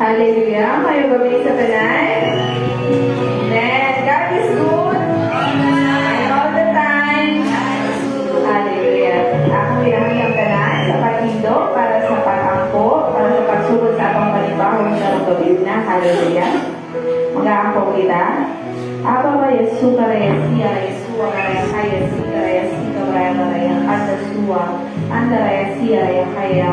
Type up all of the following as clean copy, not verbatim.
Hallelujah. Ngayong gabi sa tanay. Amen. God is good. And all the time. Hallelujah. Ako ilahin ang tanay sa pag-indo para sa pag-angko, para sa pagsulod sa akong panibahon sa gabi na. Hallelujah. Mag-aangko kita. Aba ba Yesu karaya siya, Yesu karaya kaya si karaya si karaya anda suwa, anda raya siya raya kaya.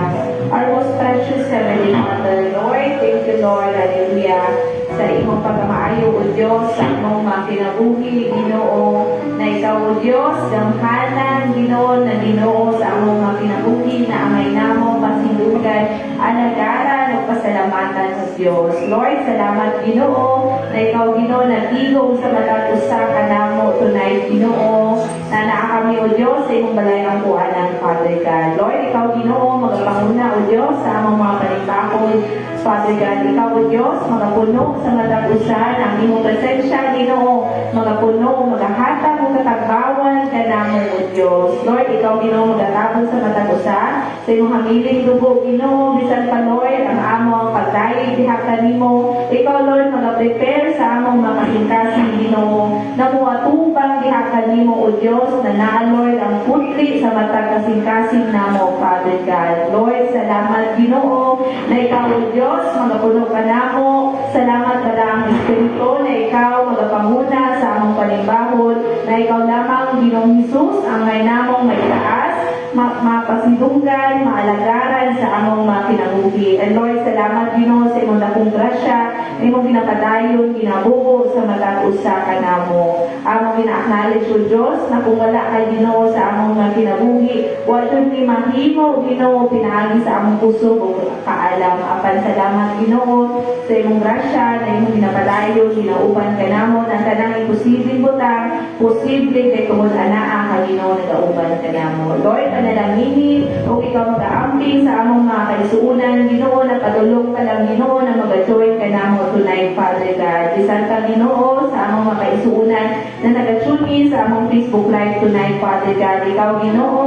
Our most precious Heavenly Mother, Lord, thank you Lord, hallelujah, sa imong pagkamaayo o Diyos, sa imong mga kinabuhi, Ginoo, na ikaw o Diyos, gamhanan, Ginoo, na Ginoo sa among mga kinabuhi, na amay namo, pasilugan, alagaran, o pasalamatan sa Diyos. Lord, salamat Ginoo, na ikaw Ginoo, nagigong sa matatusa ka namo, tunay Ginoo, na naa kami o Diyos, sa imong balayang kuanan, Father God. Lord, ikaw Ginoo, magpanguna o Diyos, sa among mga panibakod, Father God, ikaw o Diyos, magapuno sa matagusan, ang imong presensya, Ginoo, magapuno, magahatag, o katagbawan, ka namo o Diyos. Lord, ikaw Ginoo, magatabon sa matagusan, sa imong hamiling dugo, Ginoo, bisan pa Lord, ang among pagdayeg, diha nimo. Ikaw Lord, magaprepare sa among mga kasingkasing, Ginoo, na muatubang diha nimo o Diyos, na naa Lord, ang putli sa matag kasing-kasing namo, Father God. Lord, salamat Ginoo, na ikaw o Diyos, magapuno ka namo. Salamat pala ang Espiritu na ikaw magapanguna sa among panimbahod, na ikaw lamang Ginoong Hesus ang may namong may taas, mapasidunggan, maalagaran sa among mga kinabuhi. And Lord, salamat Ginoo sa imong dakong grasya, na imong ginapadayon, ginabuo sa matag-usa ka namo. Among gina-acknowledge o Diyos, na kung wala kay Ginoo sa among mga kinabuhi, wala ni mahimo Ginoo pinaagi sa among puso o kaalam. Apan salamat Ginoo sa imong grasya, na imong ginapadayon, ginauban ka namo, na tanang imposibleng butang, posible kay tungod anaa ka Ginoo nagauban ka namo. Lord, panalangini o ikaw mag-aampi sa among mga kaisuunan, Ginoo, na padulong ka lang Ginoo, na mag-join ka namo tonight, Father God. Bisan ka Ginoo sa among mga kaisuunan na nag-tune in sa among Facebook Live tonight, Father God. Ikaw Ginoo,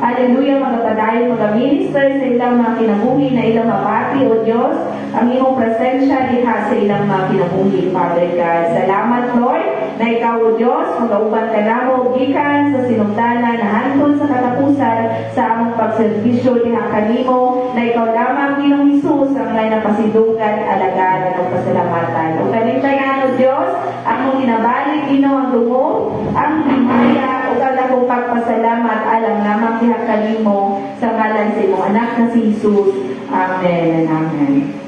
hallelujah, magapadayon, mag-minister sa ilang mga kinabuhi, na ilang mapati o Diyos, ang imong presensya diha sa ilang mga kinabuhi, Father God. Salamat Lord, na ikaw o Diyos, mag-auban ka namo gikan sa sinugdanan na hantod sa katapusan sa among pagserbisyo diha kanimo, na ikaw lamang Ginoong Hesus ang may napasidunggan, alagaran o pasalamatan. O kanintanan o Diyos, among ginabalik Ginoo ang dungo, ang himaya o kadakong pagpasalamat alam lamang diha kanimo sa ngalan sa imong anak na si Hesus. Amen and amen.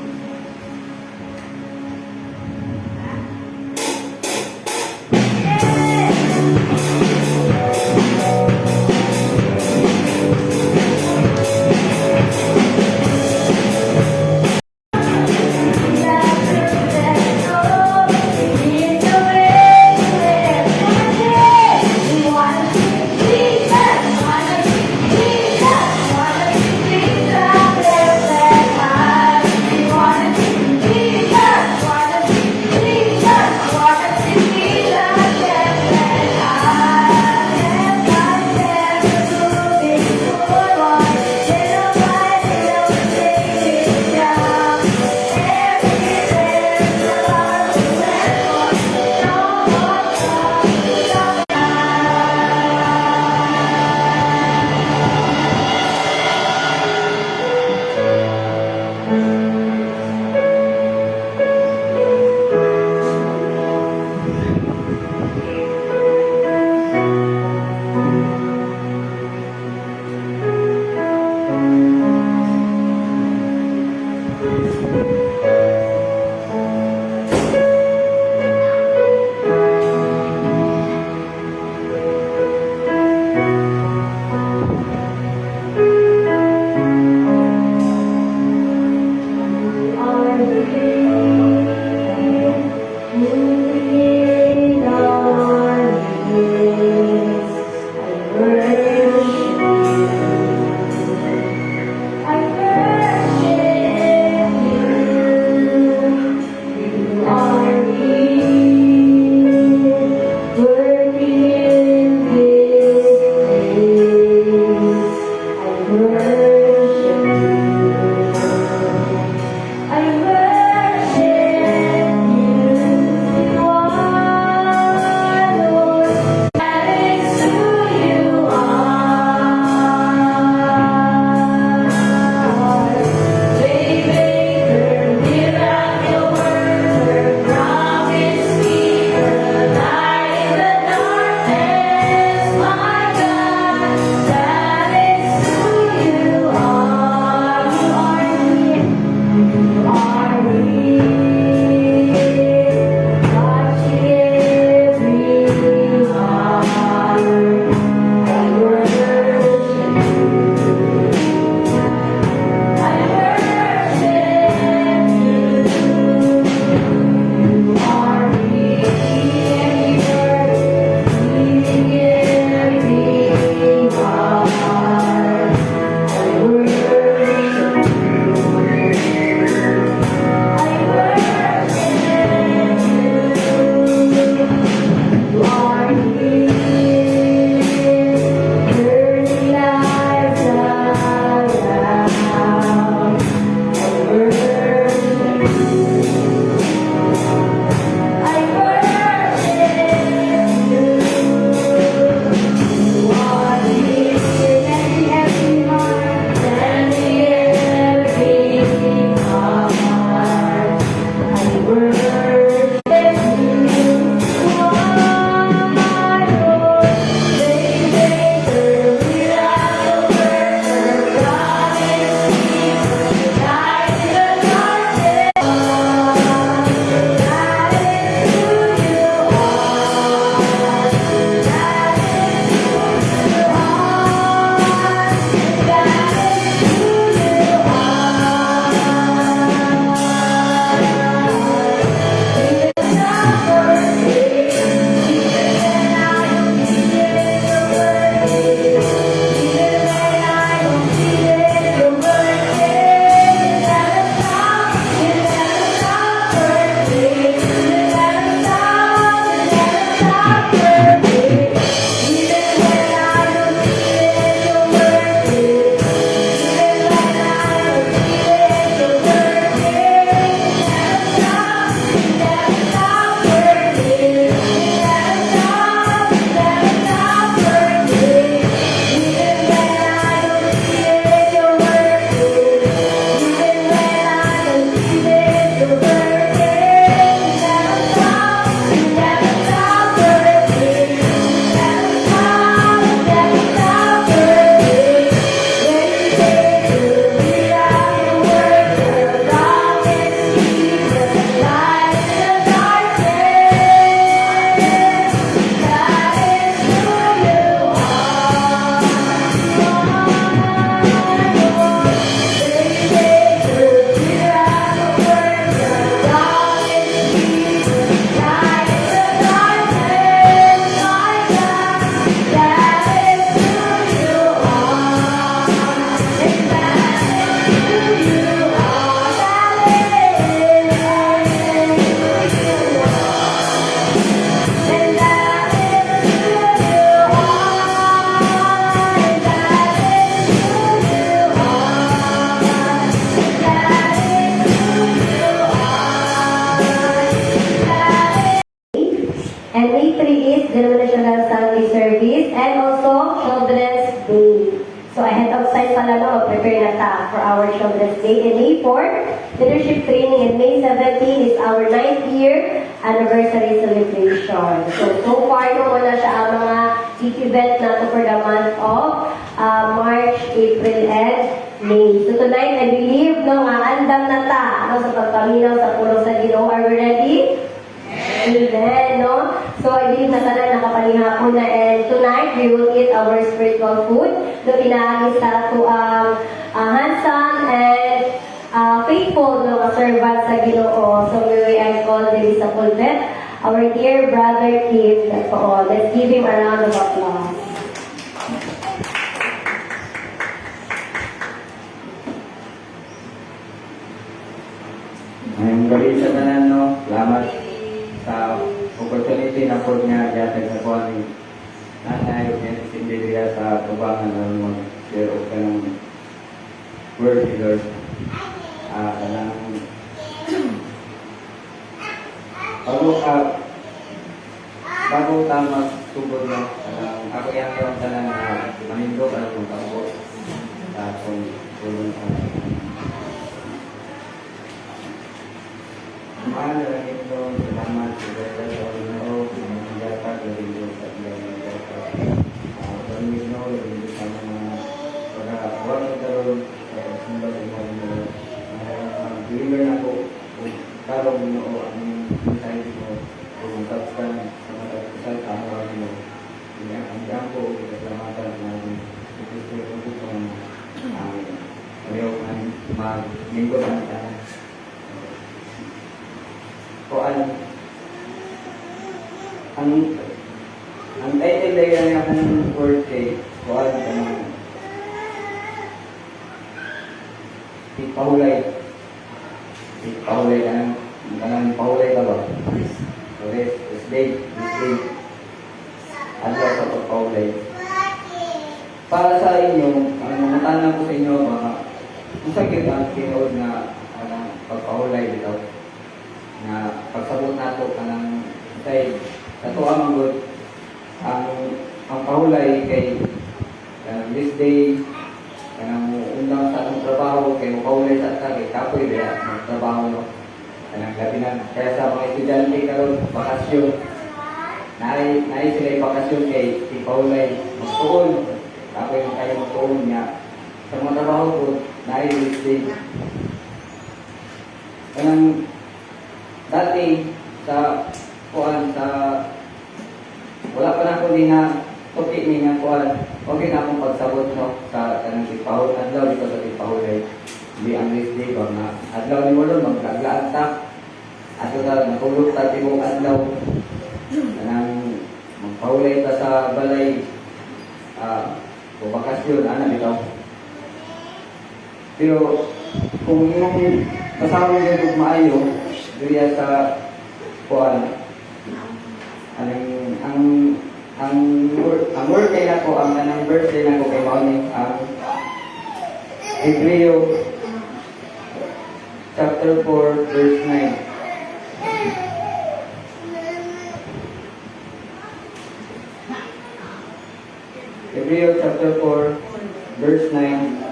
pala no, prepare na ta for our Children's Day. And May 4, leadership training. And May 17 is our 9th year anniversary celebration. So far no, wala siya ang mga event nato for the month of March, April, and May. So tonight, I believe no, nga andam na ta no, sa pagpaminaw sa pulong sa Ginoo. Are we ready? Amen, no? So, I believe na tanan nakapanihapon na, and tonight, we will eat our spiritual food. No, pinaagis sa ato ang handsome and faithful no, servant sa Ginoo. So, may I call this sa pulpit, our dear brother Kim. That's all. Let's give him a round of applause. Ngayong gabi sa tanan, no? Salamat sa opportunity na po niya yatag sa kuha ni Nanay at Cinderia sa tubangan ng mga share of ka ng word ni Lord. Bago ka magsugod, no? Ako yung yung tanan na manindog at kung takbo sa kung tulong Mahal lang ito, salamat sa Dr. Orno, ng dapat, rin sa ilang dapat. Pag-ibig no, rin sa mga pag-awag na taroon, sumba sa mga deliver na po, tarong no, ang mensahe mo, kung substan sa mga kasal sa araw mo. Ang dyan po, kasalamatan natin, ito po kung ayaw ang mag-lingkod ang tanan. Ang title na yan akong word kay kuan kanang pahulay kanang pahulay ka ba? So this day adlaw sa pagpahulay para sa inyo ang mga tanong ko sa inyo mga kung sakit ang tinood na pagpahulay dito na pagsabot nato kanang say sa tuang good ang pahulay kay this day kanang undang sa atong trabaho kay pahulay sa kay kapoy diya magtrabaho no kanang gabinan kaya sa mga estudyante karon bakasyon naay sila bakasyon kay pahulay magtuon kapoy mo kayo magtuon niya sa mga trabaho ko naay this day kanang dati sa kuan sa wala pa na ko din na okay ni nga kuan okay na akong pagsabot no sa kanang tipahol adlaw dito sa tipahulay hindi ang this day ba na adlaw ni mo ron magkaglaan ta ato ta natulog ta tibong adlaw kanang magpahulay ta sa balay o bakasyon ana bitaw pero kung yung kasama nyo maayo duriya sa kuan ang word kay nako ang kanang birthday nako kay mao ni ang Hebreo chapter 4 verse 9. Hebreo chapter 4 verse 9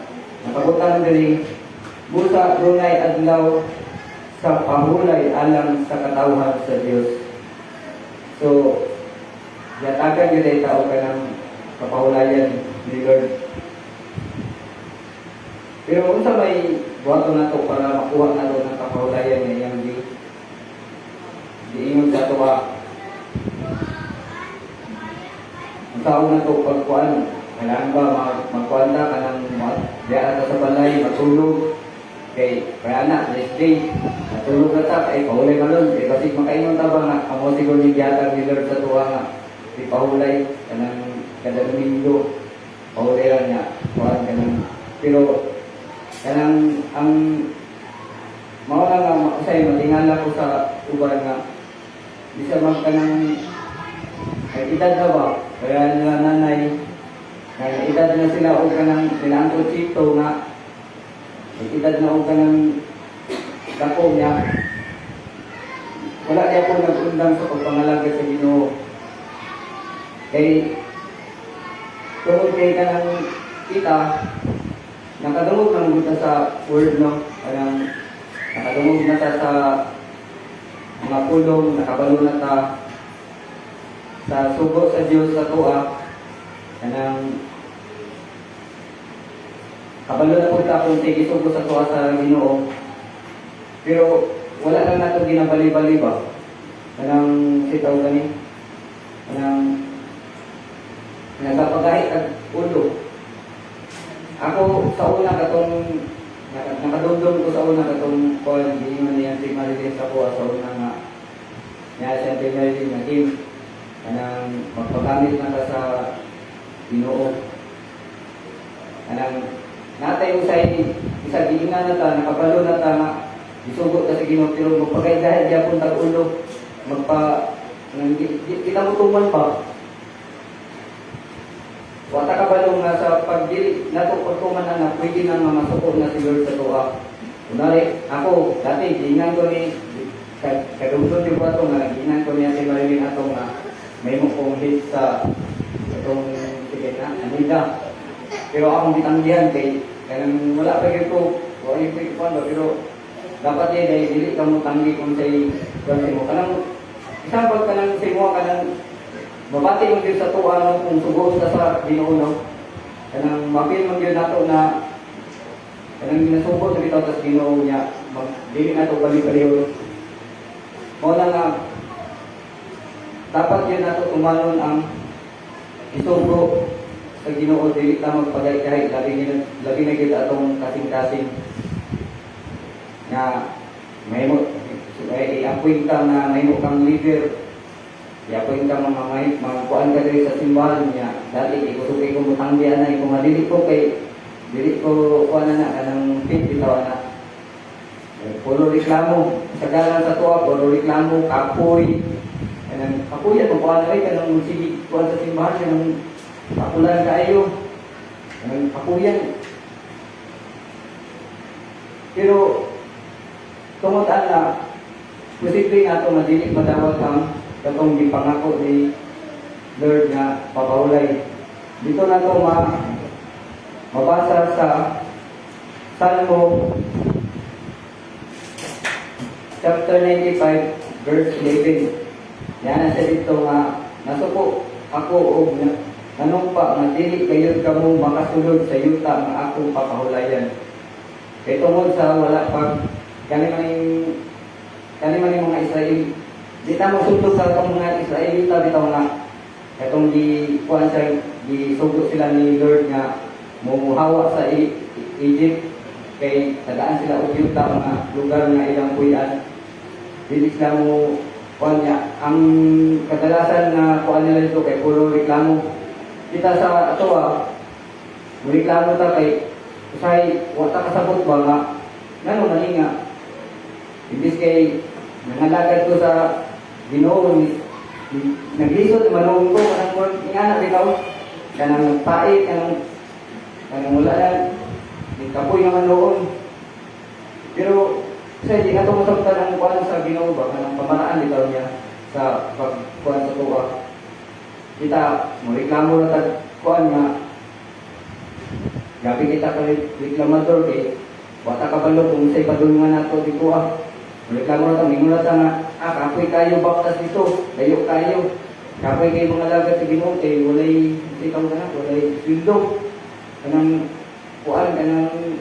napabutan diri busa runay adlaw sa pahulay alang sa katawhan sa Dios. So, yatagan yun ay tao ka ng kapahulayan ni Lord. Pero kung sa may buhato na ito para makuha na ito ng kapahulayan niya yung di ingon sa tuwa. Ang tao na ito pagkuhan, kailangan ba magkuhanda ka ng diyan sa balay, matulog. Kaya anak, next day, natulog na ta, pahulay ka nun. Kasi makaingon ta ba nga, amo siguro ni Giyatag ni Lord sa tuwa nga, pahulay, kanang kada Domingo, pahulay lang niya, kuhan kanang, pero, kanang, ang, mauna nga, makasay, matingala ko sa uban nga, di sa mag kanang, ay edad na ba, kaya nila nanay, kaya edad na sila o kanang, nilang chito nga, edad na ako ka ng dako niya. Wala niya po nag-undang sa pagpangalaga sa Ginoo. Kay tungkol kay ka ng kita, nakadungog ng buta sa word, no? Parang nakadungog na ta sa mga pulong, nakabalo na ta sa sugo sa Diyos sa tuwa. Kanang kabalo na po ta kung sige sugo sa tuwa sa Ginoo. Pero wala lang nato ginabali-bali ba? Kanang sitaw gani. Kanang nagapagahit ang ulo. Ako sa una katong nakadumdum ko sa una katong call giingon niya si Marilyn sa kuha sa una nga niya siya si Marilyn nga team kanang magpagamit na ka sa Ginoo. Kanang natay usay isa giingan na ta nakabalo na ta nga isugot ka sa Ginoo pero magpagay-gahit gyapon tag ulo kita mo tuman pa. Wata ka balong nga sa pagdili nato pagtuman na pwede na nga masuko na si Lord sa tuwa. Kunwari, ako, dati, giingan ko ni kadungdod yung bato nga, giingan ko niya si Marilyn ato nga may mukong hit sa itong sige na, Anida. Pero akong bitanggihan kay kanang wala pa ko, wala yung pagkipando, pero dapat yan ay dili ka mo tanggi kung sa'y mo. Kanang, isang pag kanang sa'y mo, kanang mabati mo din sa tuwa no, kung sugod ka sa Ginoo no. Kanang mapil mo din nato na kanang ginasugod na bitaw sa Ginoo niya. Dili nato bali-baliw. Mo na nga dapat yun nato tumalon ang isugo sa Ginoo dili ta magpagay-gahit labi na gid atong kasing-kasing na may mo i-appoint ka na may mo kang leader. Kaya po yung mga kuhaan ka rin sa simbahan niya. Dati, ikusukay ko mutang diyan na. Kung madili ko kay, dili ko kuhaan na kanang fit, bitaw na. Puro reklamo. Sa galang sa tuwa, puro reklamo, kapoy. Kanang kapoy yan, kung kuhaan na rin, kanang sige kuhaan sa simbahan, kanang kapulan kayo. Kanang kapoy yan. Pero, tumutaan na, posibleng ato madili madawag ang katong gipangako ni Lord nga papahulay. Dito na ito mabasa sa Salmo chapter 95 verse 11. Yan na siya dito nga nasuko ako og nanumpa nga dili kayo kamo makasulod sa yuta nga akong papahulayan. Kay tungod sa wala pag kani man yung mga Israel di ta masundot sa itong mga Israelita bitaw nga itong kuan sa gisugod sila ni Lord nga mumuhawa sa Egypt kay tagaan sila og yuta mga lugar nga ilang puyan. Dili sila mo kuan niya ang kadalasan na kuan nila dito kay puro reklamo. Kita sa ato reklamo ta kay usay wa ta kasabot ba nga ngano man nga imbis kay nangalagad ko sa Ginoo naglisod manong ko kanang ingana bitaw kanang nagpae kanang wala na kapoy naman noon. Pero sa di na tumusabtan ang kuan sa Ginoo ba kanang pamaraan bitaw niya sa pagkuan sa tuwa. Kita mo reklamo na tag kuan nga gabi kita kay reklamador kay wata kabalo kung say padulungan nato di tuwa. Reklamo na mingon na nga kapoy kayo baktas dito, layo kayo. Kapoy kayo mga lagat sa Ginoo kay walay sitaw na walay sweldo. Kanang kuan kanang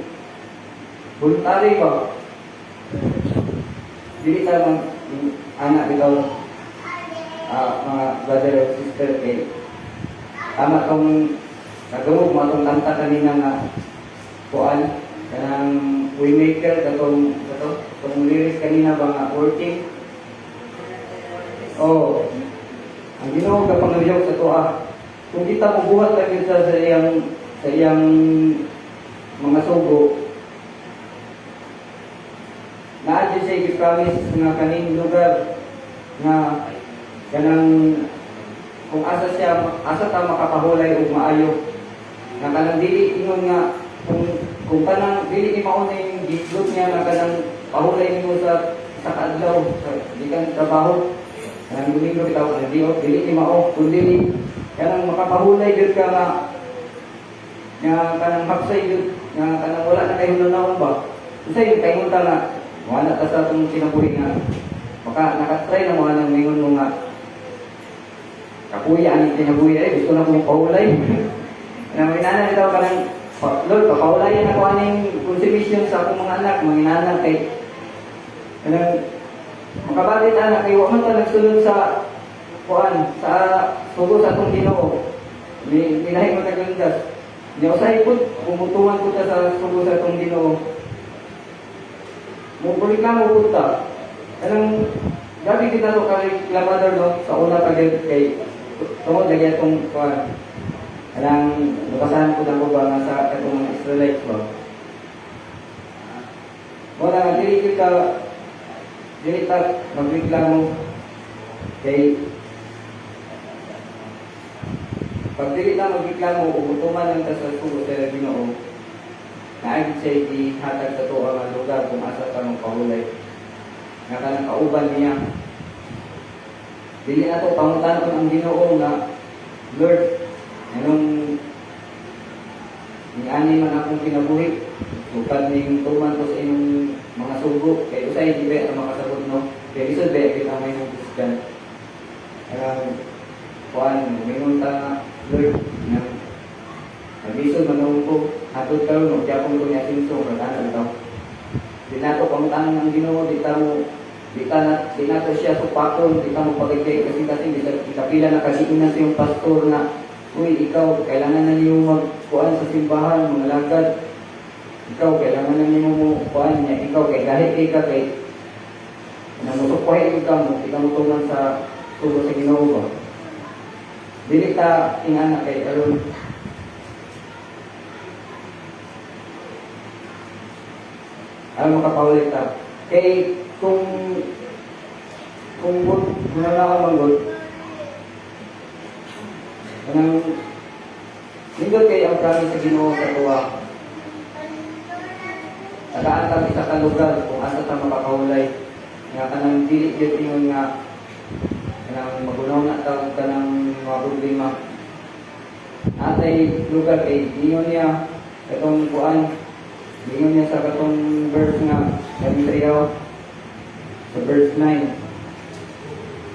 voluntary ba? Dili ta man anak bitaw mga brother and sister kay tama tong nagawog mo tong kanta kanina nga kuan kanang waymaker katong lyrics kanina ba nga working. Oh, ang Ginoo ka pangayow sa tuwa. Kung kita mo buhat lang sa iyang mga sugo, naadyo siya i-promise nga kaning lugar nga kanang kung asa ta makapahulay og maayo nga kanang dili ingon nga kung kanang dili ni mauna yung gislot niya nga kanang pahulay nimo sa kaadlaw di kan trabaho kanang domingo bitaw kanang dili ni mao kundi kanang makapahulay gyud ka nga kanang magsay gyud nga kanang wala na kayo nunaon ba. Kasi yung kayo na wala ta sa itong kinabuhi nga nakatry na mga nang mingon mo nga kapuya ang kinabuhi gusto na kong paulay. Na minana ito ka ng Lord, papaulayan ako aning consumption sa akong mga anak, mga inanak kay kanang makabalit anak kay wa man ta nagsulod sa kuan sa sugo sa atong Ginoo. Minahay mo tagundas. Di usahay po, pumutungan ko ta sa sugo sa atong Ginoo. Mubulik na mo punta. Anong gabi kita to kay Lamador no sa una pa kay tungod lagi atong kuan. Anong lukasan ko na ko ba nga sa atong mga Israelites ba? Wala dili ta magreklamo kay pag dili ta magreklamo ubutuman lang ta sa sugo sa Ginoo. Naagid siya ihatag sa tuwa nga lugar kung asa ka mong pahulay. Nga ka ng kauban niya. Dili na ito pangutan ang Ginoo nga, Lord, anong ni-ani man akong kinabuhi. Bukad ning tuman ko sa inyong mga sugo. Kaya usay, di ba ang makasabot no? Kaya isod ba, kita may nung Christian. Kuan, mingon ta nga, Lord, nga, nag-isod manong ko, hatod ka rin, magyapong ko niya sinso, katanan daw. Di na ito pangutangan ng Ginoo, di na ito siya supakon, di na mo pagkikay, kasi di kapila na kasiinan sa yung pastor na, uy, ikaw, kailangan na niyo magkuhan sa simbahan, mga lagad. Ikaw, kailangan na niyo magkuhan niya, ikaw, kay kahit ka, kay namusukuhin ikaw mo tuman sa tulo sa Ginoo ba. Dili ta ingana kay aron makapaulit ta. Kay kung wala na ka manggod, kanang nindot kay ang promise sa Ginoo sa tuwa. Tagaan kami sa kalugar kung asa ta makakaulay. Nga kanang dili gyud ingon nga kanang magunaw na ta kanang mga problema. Atay lugar kay ingon niya katong kuan. Ingon niya sa katong verse nga Gabriel sa verse 9.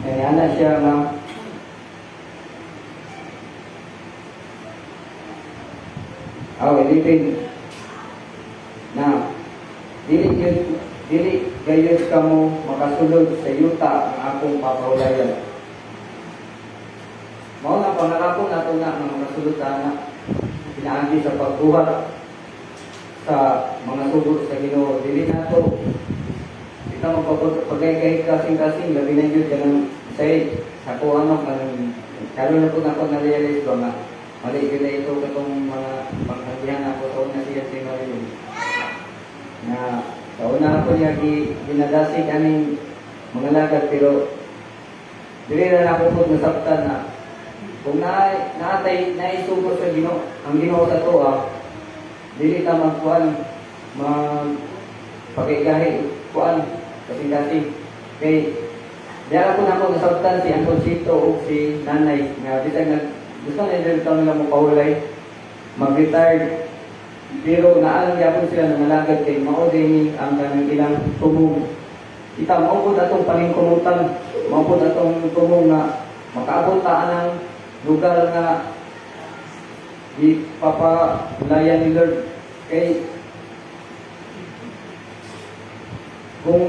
Ay ana siya nga ilipin na dili gayud kamo makasulod sa yuta ang akong papaulayan. Mao na pangako nato na nga makasulod ana pinaagi sa pagbuhat sa mga sugot sa Ginoo. Dili nato kita magpagay kasing-kasing labi na jud kanang say sa ko ano kanang kalo na po nako na-realize ba nga mali gyud ito katong mga panghagihan ako sa una siya scenario na sa una ako niya ginadasig aning mga lagad pero dili na ako po nasabtan na kung naisugod sa Ginoo ang Ginoo sa tuwa dili ta magkuan pagkaigahi kuan kasing-kasing kay diara ko na ako nasabtan si Uncle Chito o si Nanay nga bisag gusto na din kami lang mo paulay mag-retired pero naalang yapon sila ng malagad kay mao din ang kanang ilang tumong kita maupod atong paningkumutan maupod atong tumong na makaabot ta ng lugar nga di papalayan ni Lord kay kung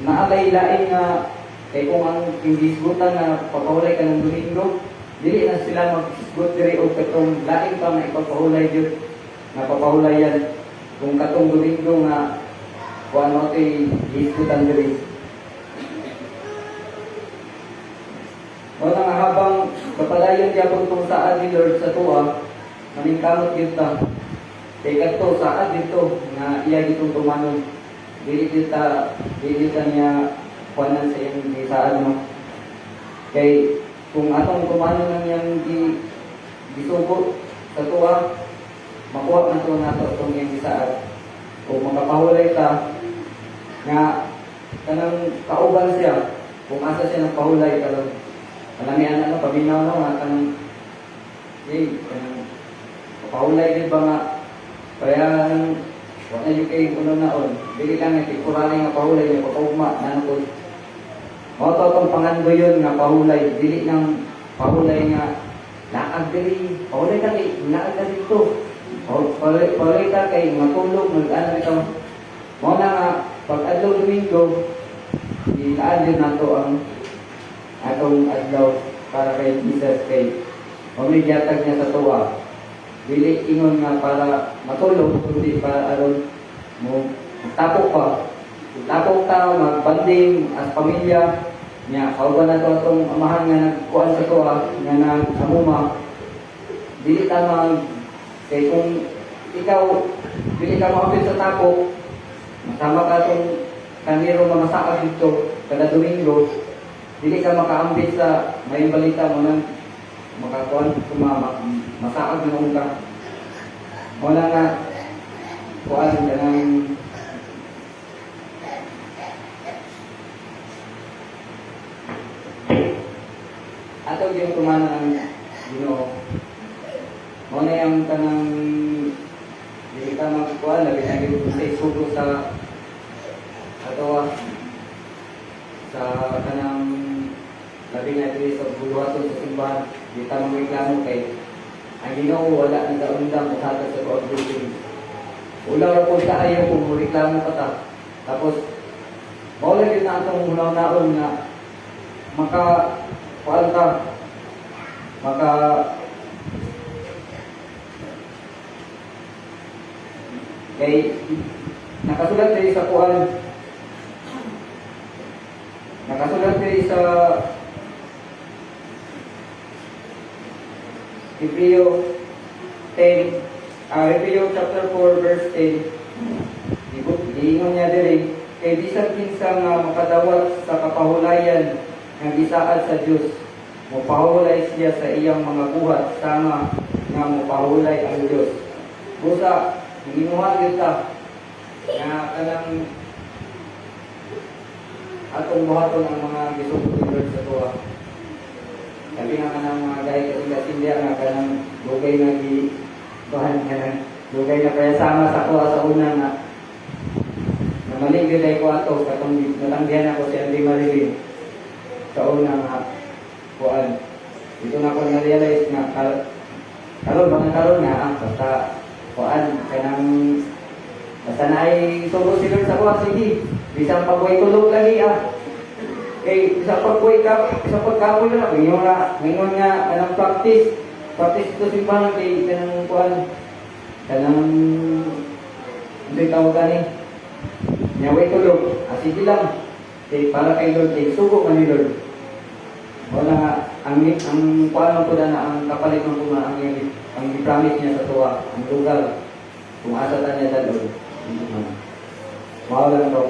naalay-lain nga kay kung ang hindi-isgutan na papahulay ka ng Domingo dili na sila mag-isgut diri o katong lain pa na ipapahulay jud na papahulayan kung katong Domingo nga kung ano ito'y isgutan diri wala nga habang kapalayon gyapon tong saad ni Lord sa tuwa maningkamot gyud ta kay kadto saad dito nga iya gitong tumanon dili ta niya kuanan sa iyang saad no kay kung atong tumanon nang yang gisugo sa tuwa makuha man to nato itong iyang saad kung makapahulay ta nga kanang kauban siya kung asa siya ng pahulay kalong kalamian ano paminaw no nga kanang kanang pahulay din ba nga Kaya, wala yung kay kuno naon, dili lang yung kurali nga pahulay, yung pagkaugma, nanukod. Mga totong pangango yun nga pahulay, dili ng pahulay nga, laag dili, pahulay ka kay, laag ka dito. Pahulay ka kay, matulog, mag-ano ito. Mga nga, pag adlaw Domingo, ilaan yun nato ang atong adlaw para kay Jesus kay pamilyatag niya sa tuwa. Dili ingon nga para matulog, kundi para aron mo tapok pa. Tapok ta, magbanding as pamilya niya. Kauban na to atong amahan nga nagkuhan sa tuwa, nga nagsamuma. Dili ta mag, kay kung ikaw, dili ka makapit sa tapok, masama ka itong kaniro mga saag dito, kada Domingo, dili ka makaambit sa may balita mo nang makakuan kumama, masaag na ka. Wala nga, kuan ka ng ato yung kumana ng Ginoo. Muna yung kanang hindi ka magkuhan, labi na yung sa isugo sa ato sa kanang labi na dito sa buluhaton sa simbahan, hindi ka magreklamo kay ang Ginoo wala ang daundang usata sa coordinating. Ulaw po sa ayaw kung reklamo ka ta. Tapos, mawala din na itong unaw-naon na kuan ka, kay nakasulat diri sa kuan, nakasulat diri sa Hebreo 10, Hebreo chapter 4 verse 10. Giingon niya diri, kay bisan kinsa nga makadawat sa kapahulayan nga gisaad sa Dios, mopahulay siya sa iyang mga buhat sama nga mopahulay ang Dios. Busa ginuhat gyud ta nga kanang atong buhaton ang mga gisugod ni Lord sa tuwa. Sabi nga kanang mga gaya kasinda nga kanang lugay na bahan kanang lugay na kaya sama sa tuwa sa una nga namalig gyud ay ko ato katong natanggihan ako si Andy Marilyn sa una nga kuan. Dito na ko na-realize nga karon nga basta kuan kanang basta na ay sugo si Lord sa kuha, sige bisang pagway tulog lagi kay sa pagway ka sa pagkapoy na ngayon nga kanang practice ito simbahan kay kanang kuan kanang hindi tawag ka ni nyaway tulog sige lang kay para kay Lord kay sugo ka ni Lord wala nga ang kuan ko na ang kapalit ng kuma ang i-promise niya sa tuwa, ang lugar, kung asa ta niya dalon. Mawala lang to.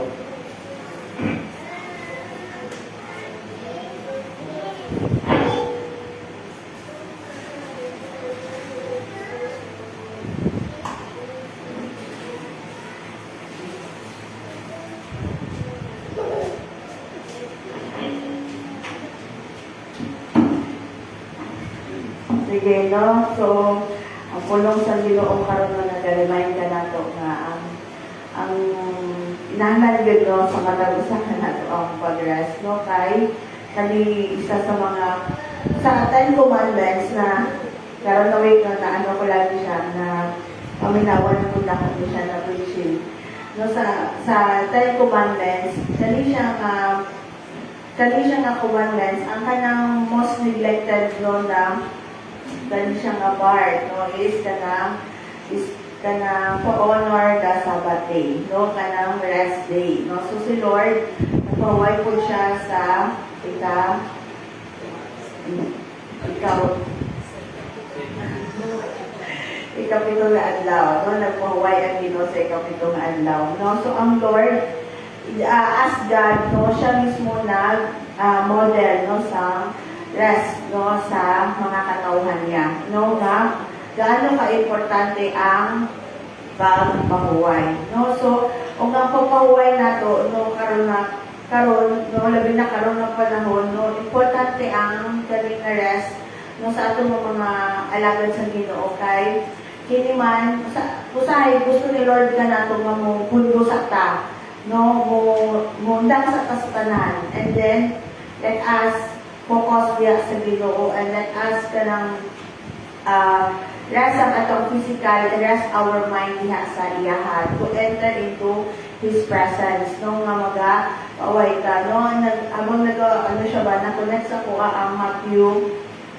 Sige, no? So, ang pulong sa Ginoo karon nga nag-remind ka nato nga ang inahanan yun, no, sa katagusan nato ang pag-rest, no? Kay kani isa sa mga sa 10 commandments na karon na week na ano ko lagi siya na paminawan ko na kami siya na preaching. No, sa 10 commandments, kani siya nga commandments ang kanang most neglected, no, na dahil siya nga part, no, is kana po-honor the Sabbath day, no, kanang rest day, no. So si Lord, nagpahuway po siya sa ikapito na adlaw, no, nagpahuway ang Ginoo sa ikapito na adlaw, no. So ang Lord, as God, no, siya mismo model, no, sa rest, no, sa mga katauhan niya, no, nga gaano ka-importante ang pagpahuway, no. So kung ang pagpahuway nato, no, karon no, labi na karon ng panahon, no, importante ang kaning na rest, no, sa atong mga alagad sa Ginoo kay kini man usahay gusto ni Lord ka nato nga mo pundo sa ta, no, mo undang sa kasatanan, and then let us focus diya sa Ginoo, and let us kanang rest ang atong physical, and rest our mind diha sa iyahan to enter into His presence, no, nga mag-away ka, no, abang ano siya ba, na-connect sa kuha ang Matthew,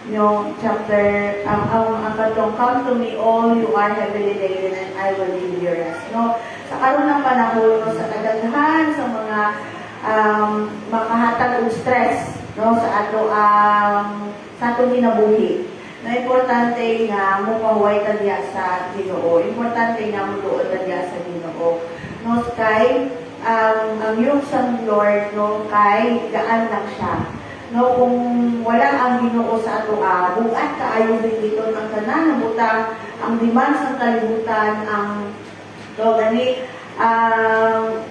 yung chapter, ang katong, come to me all you are heavily laden and I will give you rest, no. Sa karon ng panahon, no, sa kadaghan sa mga makahatag og stress, no, sa atong kinabuhi, na importante nga mo pahuway ta diya sa Ginoo, importante nga mo duol ta diya sa Ginoo, no, kay ang yung sa Lord, no, kay gaan lang siya. No, kung wala ang Ginoo sa ato, bugat kaayo din dito ang tanan na butang, ang demands ng kalibutan, ang gani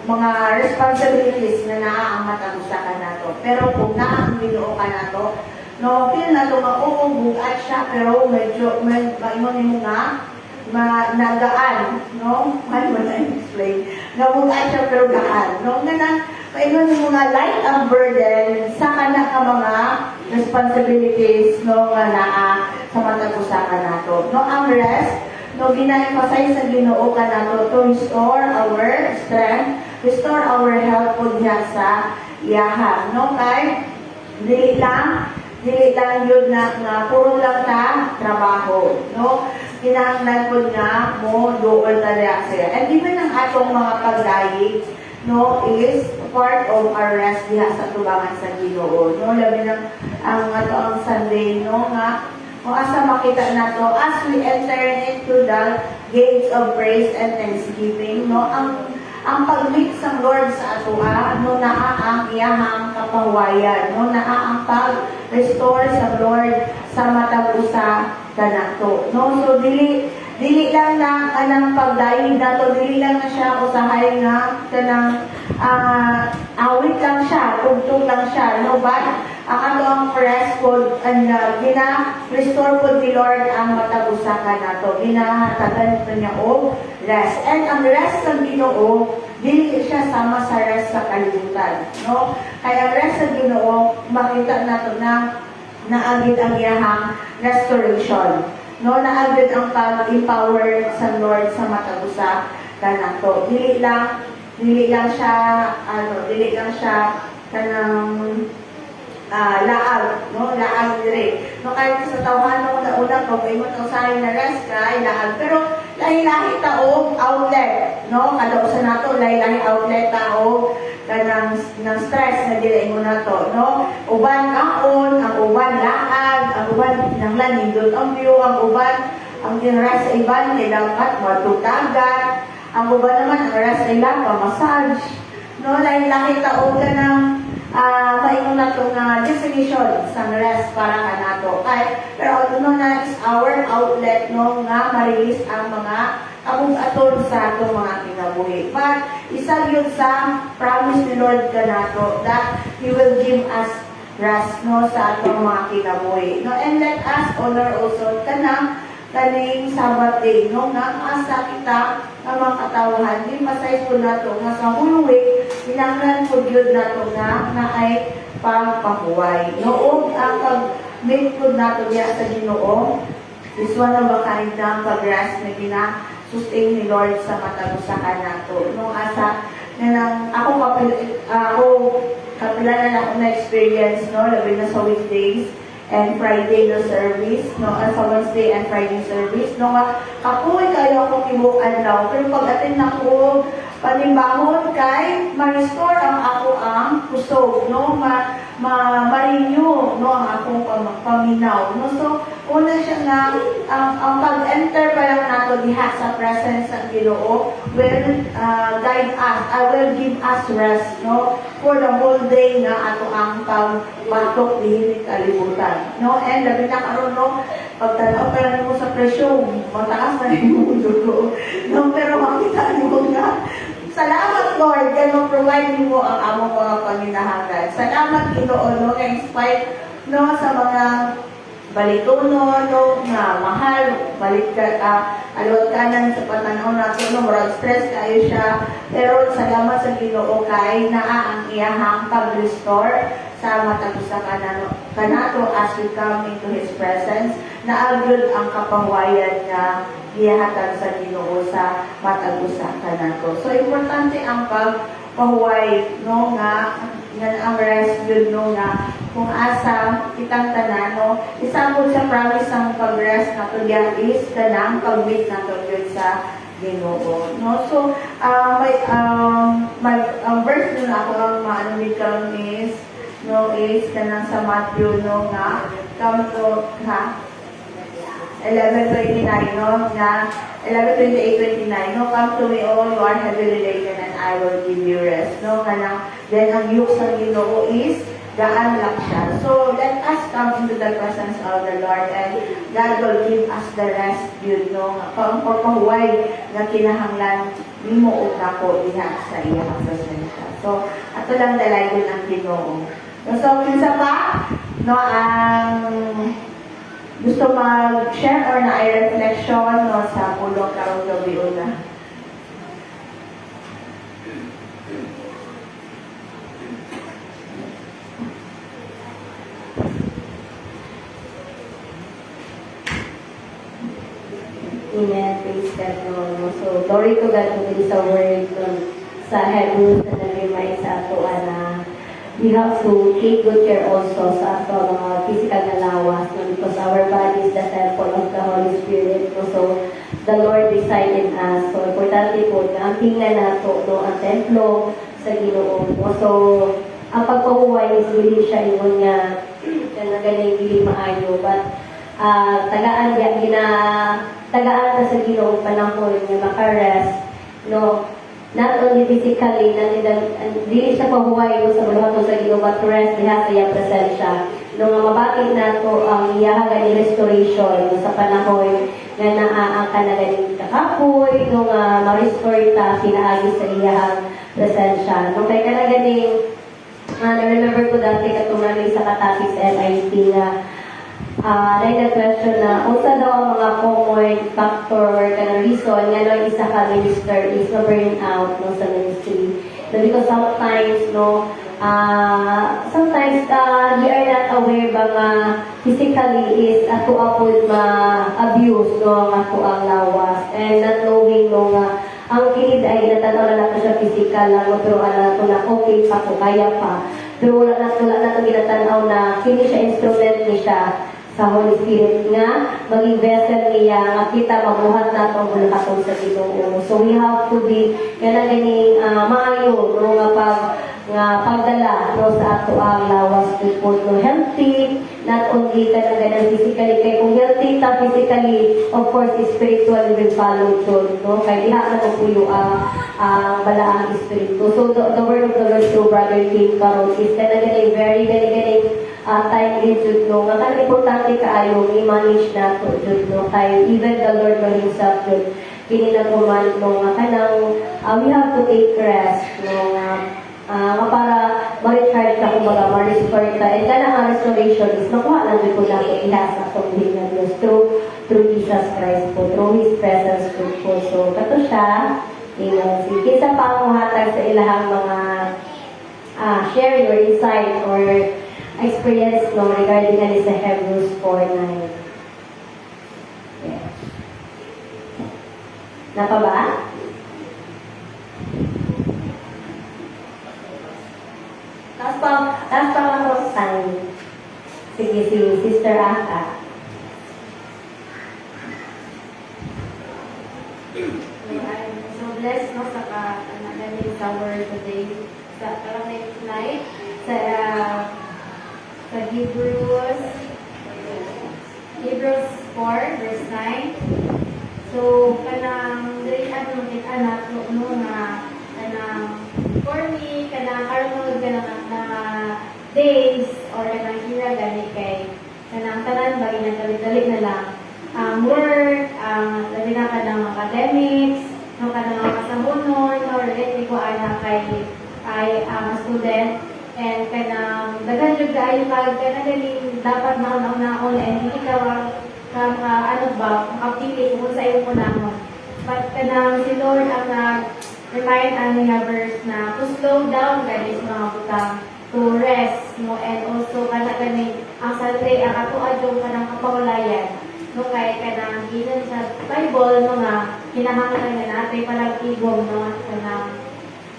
mga responsibilities na naa ang matag-usakan nato. Pero kung naa ang Ginoo ka nato, no, feel na to nga, oo, bugat siya, pero medyo, maimon mo nga, nagaan, no? Ano mo na-explain? Nabugat siya, pero gaan, no? Paingon mo nga light ang burden sa kana ka mga responsibilities, no, nga naa sa matag-usakan nato. No, ang rest, no, gina-emphasize sa Ginoo ka nato to restore our strength, restore our health po diha sa iyahan. No, kay dili lang yun na puro lang ta trabaho, no. Kinahanglan po nga mo doon ta diha siya. And even ang atong mga pagdayig, no, is part of our rest diha sa tubangan sa Ginoo, no. Labi ng ang Sunday, no, nga kung asa makita nato as we enter into the gates of praise and thanksgiving, no, ang pag-meet sa Lord sa ato, no, naa ang iyahang kapahuwayan, no, naa ang pag-restore sa Lord sa matag-usa kanato, no. So dili lang na kanang pagdayeg nato, dili lang na siya usahay nga kanang awit lang siya, tugtog lang siya, no, but ang ato ang rest po, and gina-restore po ni Lord ang matag-usa kanato, ginahatagan po niya o rest. And ang rest ng Ginoo, dili siya sama sa rest sa kalibutan, no. Kaya ang rest ng Ginoo, makita nato na naagid ang iyahang restoration, no, naagid ang pag-empower sa Lord sa matag-usa kanato. Dili lang siya kanang laag, no, laag dire. No, kahit sa tawhan mo na una ko kay mo usahay na rest kay laag, pero lahi-lahi ta og outlet, no, kada usa nato lahi-lahi outlet ta og kanang stress na dili mo nato, no. Uban kaon, ang uban laag, ang uban kinahanglan nindot ang view, ang uban ang rest sa iban kay dapat matutagat, ang uban naman ang rest sa ilang pa-massage, no, lahi-lahi ta og kanang maingon nato nga definition sa rest para kanato. Pero ano na is our outlet, no, nga ma-release ang mga kabug-aton sa atong mga kinabuhi. But isa yun sa promise ni Lord kanato that He will give us rest, no, sa atong mga kinabuhi. No, and let us honor also kaning Sabbath day, no, nga asa kita nga mga katawhan, di masay po nato nga sa whole week, kinahanglan po yun nato na ay pagpahuway. Noong ang pag-make po nato diya sa Ginoo, is one of a kind ng pag-rest na gina-sustain ni Lord sa matag-usakan nato. Nung asa, ako kapila na ako na experience, no, labi na sa weekdays, and Friday na service, no, sa Wednesday and Friday service, no, kapoy kayo ako kibukan daw, pero pag-attend na ko, panimbahon kay ma-restore ang ako ang kusog, no, ma-renew, no, ang akong paminaw, no. So una siya nga ang pag-enter pa lang nato diha sa presence ng Ginoo will guide us, will give us rest, no, for the whole day nga ato ang pagbatok dihi kalibutan, no. And labi na karon, no, pagtanaw pa lang mo sa presyo, mataas na yung dugo, no, pero makita niyo nga, salamat Lord, kaya provide mo ang among mga panginahanglan. Salamat Ginoo, no, in spite, no, sa mga balitono no nga mahal balik ka alot kanan sa patanaw nato no murag stress kayo siya pero salamat sa Ginoo kay naa ang iyahang pag-restore sa matag usa kanato as we come into His presence naagud ang kapahuwayan nga gihatag sa Ginoo sa matag usa kanato. So importante ang pagpahuway no nga ang rest yun no nga kung asa kitang tanan no isabot sa promise ang pag-rest na to diyan is kanang pag-meet na to yun sa Ginoo no. So ang verse nun ako ang maanumid karon is no is kanang sa Matthew no nga come to 11:29 no nga 11:28-29 no come to me all you are heavily laden and I will give you rest no kanang then ang yoke sa Ginoo is gaan lang siya. So let us come into the presence of the Lord and God will give us the rest yun no ang pagpahuway nga kinahanglan nimo ug nako diha sa iyang presensya. So ato lang dalagon ang Ginoo. So kinsa pa no ang gusto mag-share or na reflection no sa pulong karong gabi una. Amen. Praise God, no. So, glory to God kung sa word nun sa Hebrews na nag-remind sa ato na we have to take good care also sa ato mga physical na lawas no? Because our body is the temple of the Holy Spirit. No? So, the Lord decided us. So, importante po na ang tingnan nato no? Ang templo sa Ginoo. No? So, ang pagpahuway is really siya yung nga na galing hindi maayo. But, tagaan na sa Ginoo panahon nga maka-rest no not only physically dili siya pahuway no sa buluhaton sa Ginoo but rest diha sa iyang presensya no nga mabakit nato ang iyang gani restoration no, sa panahon nga naa ang kanagaling kakapoy no nga ma-restore ta pinaagi sa iyang presensya no kay kanagaling na-remember ko dati katong namin sa katapik sa MIT nga like the question na unsa daw ang mga common factor or kanang reason nga no isa ka minister is na burn out no sa ministry. So because sometimes no we are not aware ba nga physically is ato apod ma-abuse no ang ato ang lawas and not knowing no nga ang kinid ay natanaw na nato siya physical lang pero nato na okay pa ko kaya pa pero wala nato ginatanaw na kini siya instrument ni siya sa Holy Spirit nga maging vessel niya nga kita mabuhat nato ang bulakatong sa Ginoo. So we have to be ganing maayo no nga pagdala no sa ato ang lawas people no healthy not only kanang physically kay kung healthy ta physically of course spiritually will follow too no kay diha na ko puyo ang balaang espiritu. So the word of the Lord through Brother King Carol is ganing very timely jud no nga kanang importante kaayo i-manage nato jud no kay even the Lord no himself jud kini na kuman no nga kanang we have to take rest no nga para ma-recharge ka kumbaga ma-restore ka and kanang ang restoration is nakuha lang jud ko nato ihas sa pagbuhi ng Diyos through Jesus Christ po through His presence po so kato siya sige sa panguhatag sa ilahang mga share your insight or experience no regarding ali sa Hebrews 4:9. Yeah. Napa ba? Last pa lang ako sa sige, si Sister Aka. I'm so blessed no sa kanagaling sa word today sa karang night sa Hebrews 4 verse 9. So kanang diri ano kita na no nga kanang for me kanang karon kanang days or kanang hira gani kay kanang tanan ba ginagalit na lang ang work, labi na ka ng academics, no ka ng mga kasahunon, no related ko ana kay student. and kanang daghan jud kaayo kag kanang galing dapat nauna and hindi ka ano ba makapili kung sa iyong unahon. But kanang si Lord ang nag-remind ani nga verse na to slow down guys mga butang, to rest no, and also kana gani ang Sunday ang ato adyo kanang kapawlayan no, kay kanang ginan sa Bible no nga kinahanglan nga natin palang igong no, kanang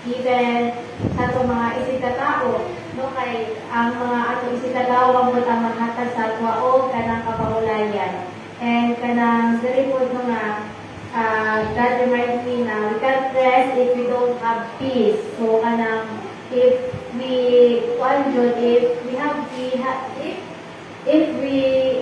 even sa itong mga isikatao, no, kay ang mga ato isikatao ang butang maghatag sa atwa o kanang kapahulayan. And kanang saripod no nga, God reminds me na we can't rest if we don't have peace. So kanang if we if we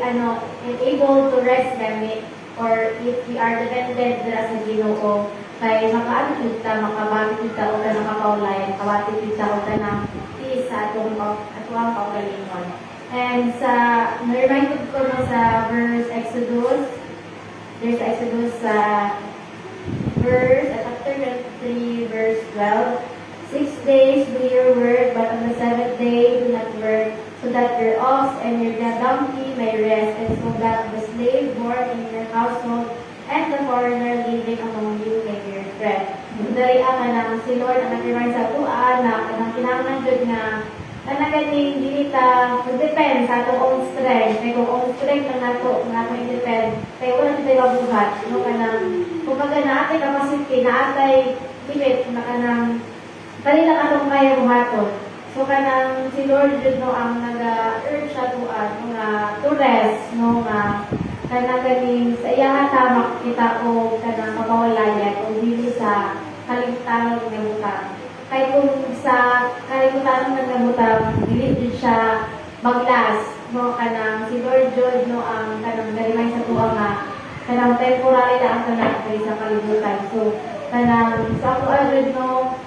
able to rest gamit or if we are dependent sa Ginoo kay makaano jud ta makabati jud ta o kanang kapawlayan kawati jud ta o kanang peace sa atong kaugalingon. And sa na-remind ko no sa verse Exodus, there's Exodus sa chapter 3 verse 12. 6 days do your work, but on the 7th day do not work, so that your ox and your donkey may rest, and so that the slave born in your household and the foreigner living among you may be your friend. Dari ang kanang si Lord ang nag-remind sa tuan na kanang kinahanglan jud nga kanang ganing dili ta depend sa atong own strength. Kay kung own strength lang nato nga may depend, kay wala jud tayo mabuhat. No kanang kumbaga na atay capacity, na atay limit na kanang kanila atong kaya buhaton. So kanang si Lord jud no ang nag-urge sa tuan nga to rest no nga kanang ganing sa iyang tamak kita o kanang kapawalayan o dili sa kalimtanon nga butang. Kay kung sa kalimtanon nga butang dili jud siya maglas no kanang si Lord jud no ang kanang galimay sa tuwa nga kanang temporary lang ang kanang sa kalibutan. So kanang sa ako jud no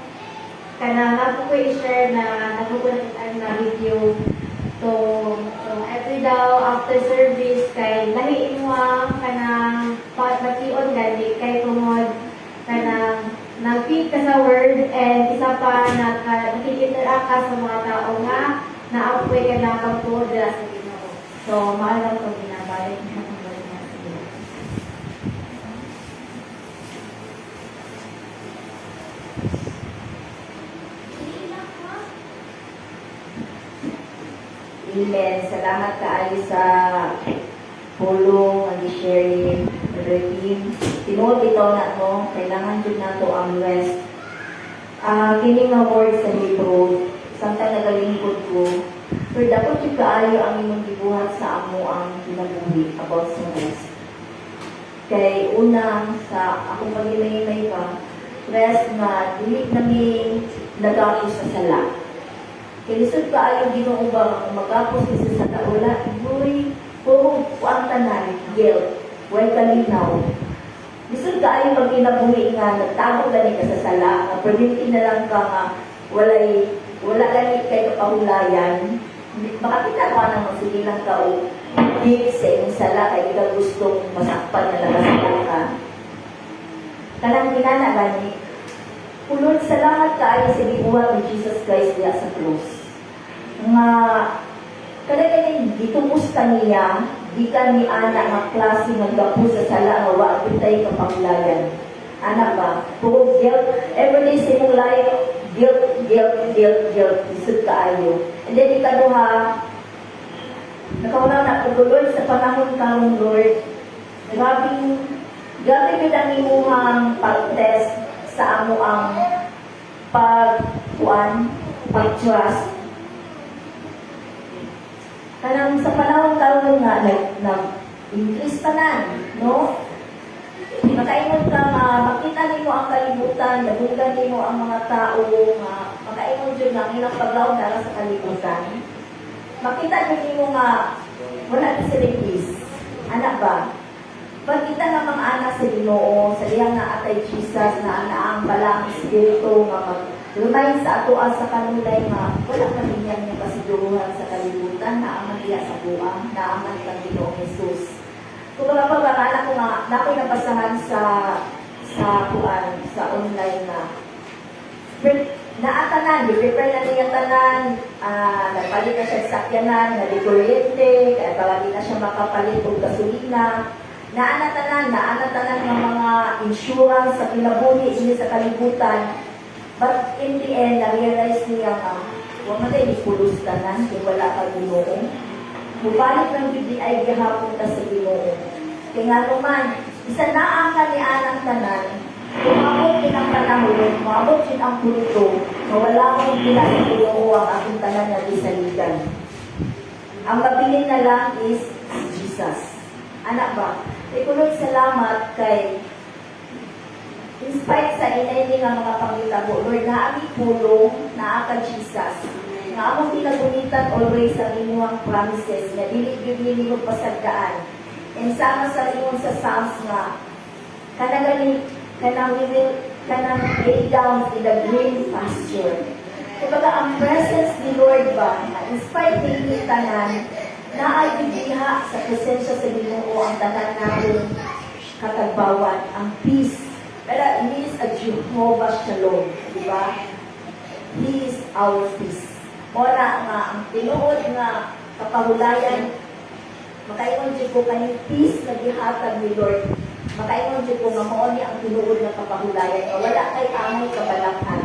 kanang ako ko i-share na nakukunan na video. So every daw after service kay lahi imuang kanang pagtion gani kay tungod kanang nag-feed ka sa word and isa pa nakikinteract ka sa mga tao nga naapoy ka na pagtuod dira sa Ginoo. So maalam ko ginabalik na kung balik na sa Ginoo. Amen. Salamat kaayo sa pulong ang i-share ni Brother Kim. Tinuod ito na no, kailangan jud nato ang rest. Kini nga word sa libro, samtang nagalingkod ko, pero dapat jud kaayo ang imong gibuhat sa amo ang kinabuhi about sa rest. Kay una sa akong paghimaymay pa, rest nga dili nami nagapos sa sala. Kaya lisod ka ayaw Ginoo ba magapos isa sa taula, iguri, puro ang tanan, guilt, way kalinaw. Lisod ka ayaw magkinabuhi nga, nagtago gani ka sa sala, nga perminti na lang ka nga, wala gani kay kapahulayan. Makakita ka nang magsigilang ka o guilt sa iyong sala, kay ikaw gustong masakpan na lang ka. Kanang ginana gani, Ulod, salamat kaayo sa gibuhat ni Jesus Christ diya sa krus. Nga kada-kada gitubos ka niya, di ka ni ana nga klase nga gapu sa sala nga wa bitay kapanglayan. Ana ba? Puro guilt, everyday sa imong life, guilt, isod kaayo. And then ikaduha, nakawala na ko Lord sa panahon karon Lord. Grabe gud ang imuhang pag-test sa amo ang pag-trust. Kanang sa panahon karon nga nag-increase pa na, no? Makaingon ka nga, makita nimo ang kalibutan, nabugan nimo ang mga tao nga makaingon jud nga ilang paglaom dara sa kalibutan. Makita jud nimo nga wala na sila peace. Ana ba? Pagkita nga mga anak sa Ginoo, sa diyang nga atay Jesus na ang balang espiritu nga mag-remind sa ato sa kanulay nga wala pa rin yan yung kasiguruhan sa kalibutan na aman niya sa buang, na aman ng Ginoong Jesus. Kung mga pagkakala ko nga, nako'y napasahan sa online na naatanan, di-prepare na niya tanan, nagpalit na siya sa sakyanan, nalikuryente, kaya palagi na siya makapalit ng gasolina. Naanatanan ng mga insurance sa kinabuhi, hindi sa kalibutan. But in the end, na-realize niya huwag na tayo ipulos tanan kung wala ka Ginoo. Mubalik ng BDI gihapon ka sa Ginoo. Kaya nga naman, isa na ang kanianang tanan, umabot din ang panahon, umabot din ang punto, na wala akong pila sa Ginoo ang aking tanan na disaligan. Ang mabilin na lang is Jesus. Anak ba? Ikulog salamat kay in spite sa inay nga mga pangitabo, Lord, na aming pulong, na ka Jesus, nga among pinagunitan always ang inyong promises, nga dili ko pasagdaan. And sama sa inyo sa Psalms nga, kanang lay down in the green pasture. Kumbaga, ang presence ni Lord ba, na in spite ng inyong tanan, naayudiha sa presensya sa Ginoo ang tanan natin katagbawan, ang peace. Pero He is a Jehovah Shalom, di ba? He is our peace. Mora nga, ang tinuod nga kapahulayan, makaingon dyan ko kanyang peace na gihatag ni Lord. Makaingon dyan ko nga mauni ang tinuod na kapahulayan. O wala kay amay kabalakan.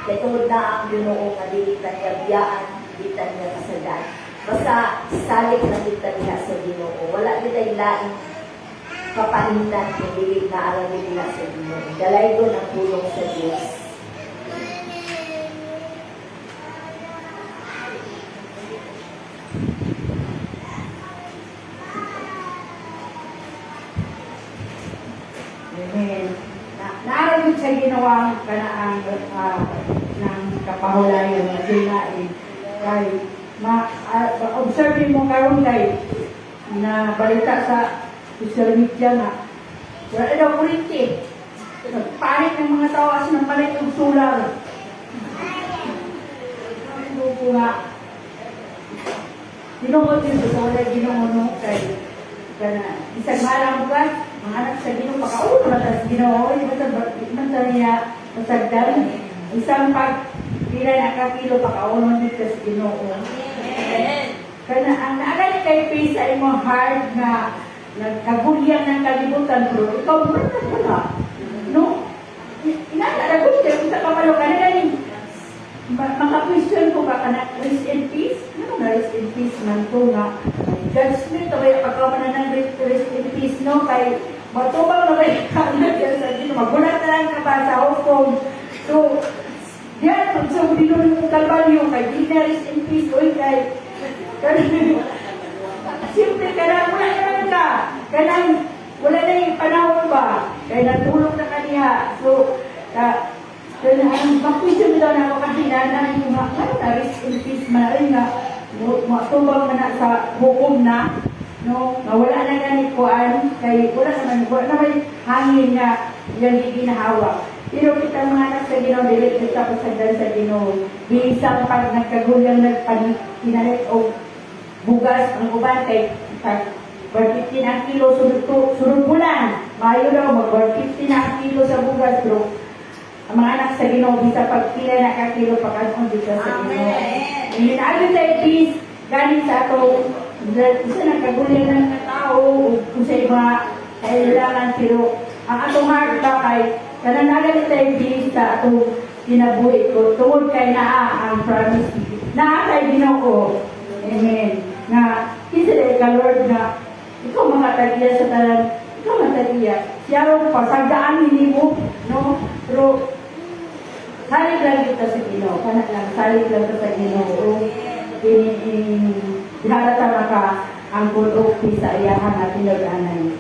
Kaya tungod na ang Ginoo nga dilitan niya biyaan, dilitan niya kasadan. Basta salit na dilitan niya sa Ginoo. Wala nila ilaing kapahintan kung dili na alam nila sa Ginoo. Dalay ko ng tulong sa Diyos. Amen. Naaragod sa ginawa kanaan ng kapahulayan na dinain. Kay, observe mo karon kay na balita sa social media na wala daw kurinti. Nagpanik ng mga tao as ng palit ng solar. Ano po nga, ginungod din sa wala ginungo kay isang malang bukas, mga anak sa Ginoo pakaulo matas Ginoo, iba niya masagdan. Isang pag pila na kakilo pakaulo dito sa Ginoo. Kana ang naalala kay peace sa imong heart na nagkagulyang ng kalibutan pero ikaw wala. No? Inaalala ko sa kamalo ka na galing. Maka-question ko ba ka na rest in peace? Ano na rest in peace man ko nga? Judgment o kaya pagkaman na ng rest in peace, no? Kay matubang na kaya kaanad yan sa dito. Magulat na lang ka ba sa Hong Kong? So, yan, so binunod mo kalbalyo kay di na rest in peace. Uy, kay simple ka na, wala naman ka. Kaya wala na yung panahon ba? Kaya natulog na kaniya. So, ang mag-question daw na ako kanina na yung mga rest in peace man rin nga matubang na sa hukom na, no? Wala na ganit kuan kay wala naman hangin nga yan ginahawa. Pero kita mga anak sa Ginoo dili kita pasagdan sa Ginoo. Bisang pag nagkagulyang nagpanalit o bugas ang uban kay 150 ang kilo sunod bulan. Mayo daw mag-150 na ang kilo sa bugas, bro. Ang mga anak sa Ginoo bisa pagpila na kakilo pagkaon dito sa Ginoo. Inaagin tayo peace galing sa ato isa nagkaguling ng tao kung sa iba kailangan pero ang atong heart ba kay kananagan tayo peace sa atong kinabuhi ko tungod kay naa ang promise naa kay Ginoo. Amen. Na kinsa day ka Lord na ikaw mga tagiya sa tanan ikaw mga tagiya siya ro pasagdaan nimo no pero salig lang kita sa Ginoo, kanak lang, salig lang kita sa Ginoo. Hinatama ka ang good of peace sa iyahan at pinag-anay.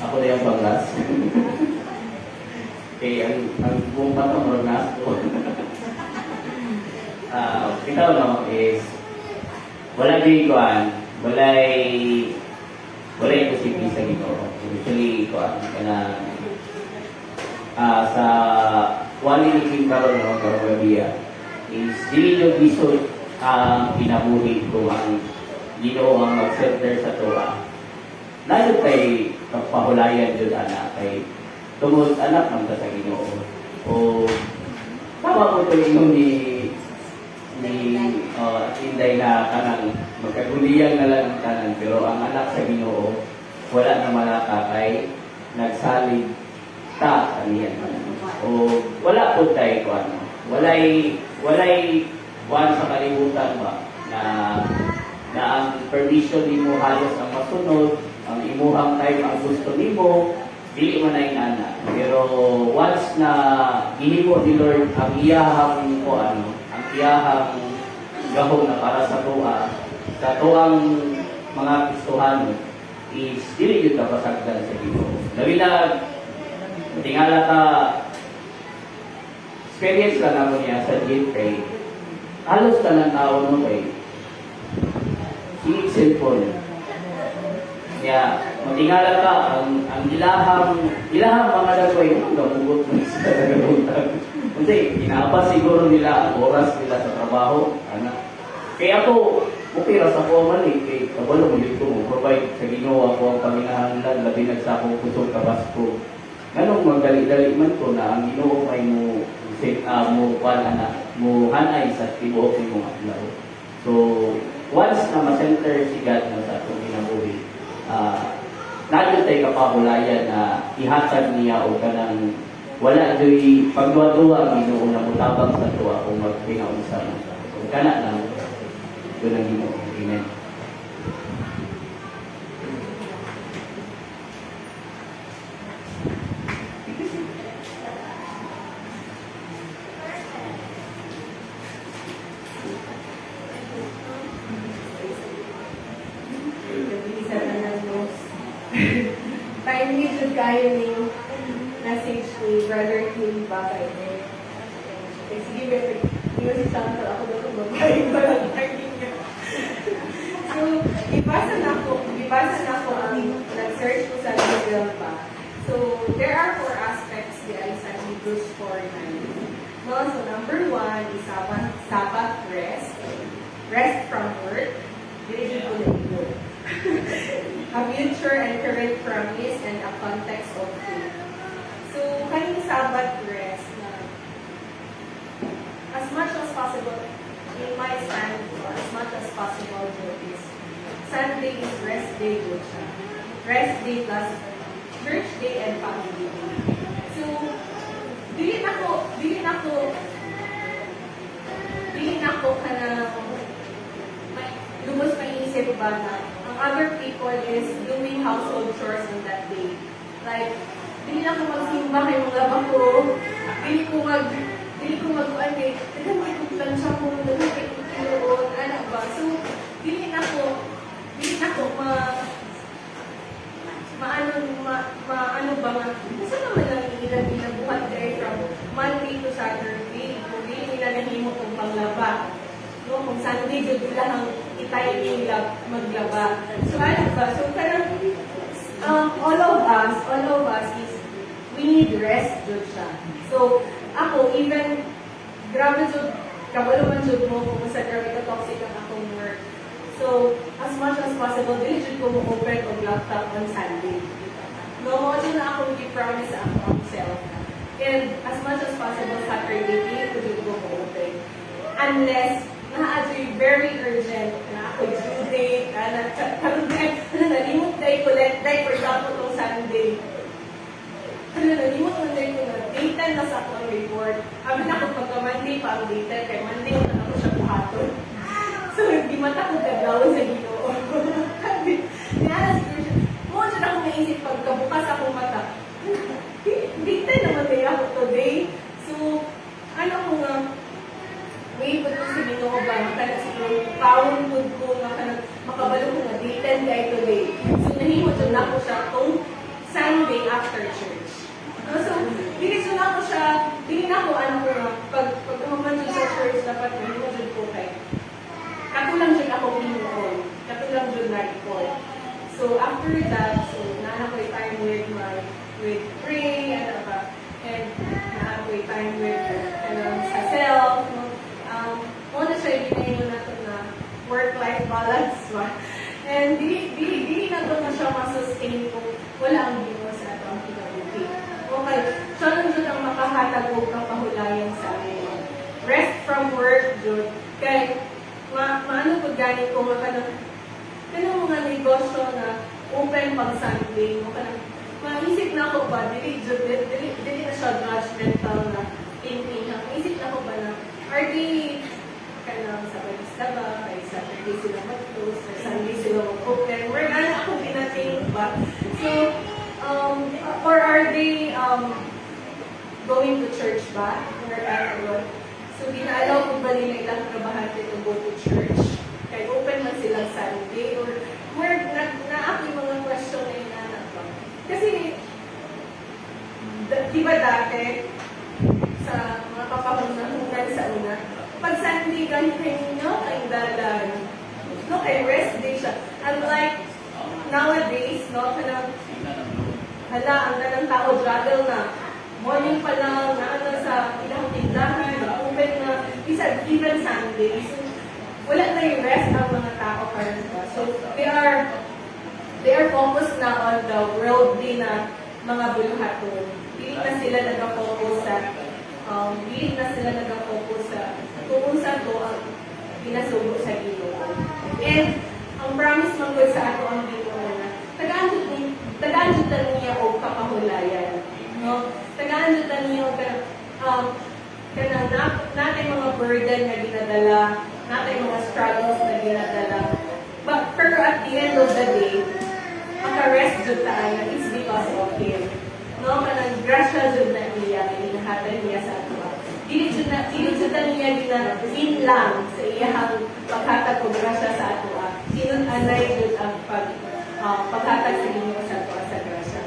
Ako na yung baglas. Okay, ang buong patong ronas ko. Ikaw no, is wala din kuan walay posible sa Ginoo. Usually ko kana sa wali ni King karon no karon is dili yung bisod ang kinabuhi ko ang Ginoo ang mag-center sa tuwa. Nayo kay kapahulayan jud ana kay tungod anak man ta sa Ginoo. O tama ko to ni Inday na kanang magkaguliyan na lang ang tanan pero ang anak sa Ginoo wala na malaka kay nagsalig ta kaniyan o wala po tayo ko ano walay kuan sa kalibutan ba na ang permission nimo halos ang masunod ang imuhang time ang gusto nimo dili man ay ana pero once na gihimo ni Lord ang iyahang ko ano ang iyahang gahom na para sa tuang mga Kristohano is dili yun kapasagdan sa Ginoo. Labi na tingala ka experience ka na mo niya sa GPay halos ka ng tao no kay cellphone kaya matingala ka ang ilahang mga dagway gamugot mo sa tagalutan kasi inaabas siguro nila ang oras nila sa trabaho kaya ako okay ra sa ko man kay kabalo mo dito mo provide sa Ginoo ako ang panginahanglan labi nagsakong kusog kabasko ganong magdali-dali man ko na ang Ginoo may mo mo hanay sa tibuok ni mong adlaw. So once na ma-center si God na sa atong kinabuhi nagyo tay kapahulayan na ihatag niya o kanang wala joy pagduwa-duwa Ginoo na mutabang sa tuwa o magpinaunsa na so kana lang ito lang Ginoo. Amen. Timely jud kayo ning message ni Brother Kim Bakay. Sige, hindi mo si Chantal ako daw kung babae ba lang niya. So, ibasa na ko ang nag-search ko sa Google pa. So, there are 4 aspects behind sa Hebrews 4:9. No, so number 1 is Sabbath rest. Rest from work. Dili jud ko na a future and current promise and a context of faith. So, kaning Sabbath rest na as much as possible, in my stand, as much as possible, is Sunday is rest day po siya. Rest day plus church day and family day. So, dili na ko kana lumos maiisip ba na ang other people is doing household chores on that day. Like, dili na ko magsimba kay mga laba ko, dili ko mag-kuan kay, dagan may kumplansya ko, dagan may kumplansya ano ba? So, dili na ko maano ba nga, kasi naman lang ilang buhat dahil from Monday to Saturday, kung dili nila nahimo kong panglaba. No, kung Sunday, jud lang ang itay maglaba. So, ano ba? So, parang, all of us is, we need rest, jud siya. So, ako, even, grabe jud, kabalo man jud mo, kung sa grabe ka toxic ang akong work. So, as much as possible, dili jud ko mo open og laptop on Sunday. No, mo jud na akong gi-promise sa akong self. And, as much as possible, Saturday, dili ko jud ko mo open. Unless, na-adjoy very urgent na ako due date, nalimot day ko, like for example, itong Sunday. Nalimot mo day ko na date na sa akong report. Abi na ako pagka-Monday pa ang date, kay Monday na ako siya buhaton. So, hindi mata ko gagawin sa Ginoo. Dinala siguro siya. Mo dyan ako naisip pagkabukas akong mata. Date naman day ako today. So, ano ko nga, may ipot ko sa Ginoo ba? Matalag siguro, pawon food ko, makabalo ko na date guy today. So, nahimot dyan ako siya itong Sunday after church. So, dili na ako, ano ko nga, pag human sa church, dapat nahimot dyan ko kay. Kato lang dyan ako pinuon. Kato lang dyan So after that, so naanak ko yung time with pray, ano ba, and naanak ko yung time with sa self, no? Muna siya ginayon na ito na work-life balance ba? And di na ito na siya masustain kung wala ang Ginoo sa ito ang kinabuhi. Okay, siya lang dyan ang makahatag o kapahulayan sa amin. Rest from work, Jud. Kaya, maano ko ganit ko kanang mga negosyo na open pag Sunday, mo kanang maisip na ako ba, dili na siya judgmental na thinking. Maisip na ako ba na, are they kanang sa barista ba, kay Saturday sila mag-close, or Sunday sila mag-open, where gana ako ginating ba? So, or are they going to church ba? Or ano? So, di-allow ko ba nila ilang trabahante to go to church? Kaya open man silang Sunday, or where na-ako yung mga question na inanak ba? Kasi, di ba dati, sa mga papahunan sa una, pag Sunday ganito ninyo, kayong dalan, no, kay rest day siya. Unlike nowadays, no, hala, ang ganang tao, juggle na. Morning pa lang, naano sa ilang tindahan, open na, even Sunday. So, wala na yung rest ang mga tao karon pa. So, they are focused na on the worldly na mga buluhaton. Dili na sila nag-focus sa kung saan to ang pinasubo sa Ginoo. And ang promise man gud sa ato ang Ginoo na tagaan ta niya og kapahulayan, no? Tagaan ta niya og natay mga burden na ginadala, natay mga struggles na ginadala. But pero at the end of the day, maka-rest jud ta na it's because of Him. No, kanang grasya jud na niya, ginahatag niya sa ato. Dili jud na niya ginadin lang sa iyang paghatag og grasya sa ato. Sinun anay jud ang paghatag sa Ginoo sa ato sa grasya.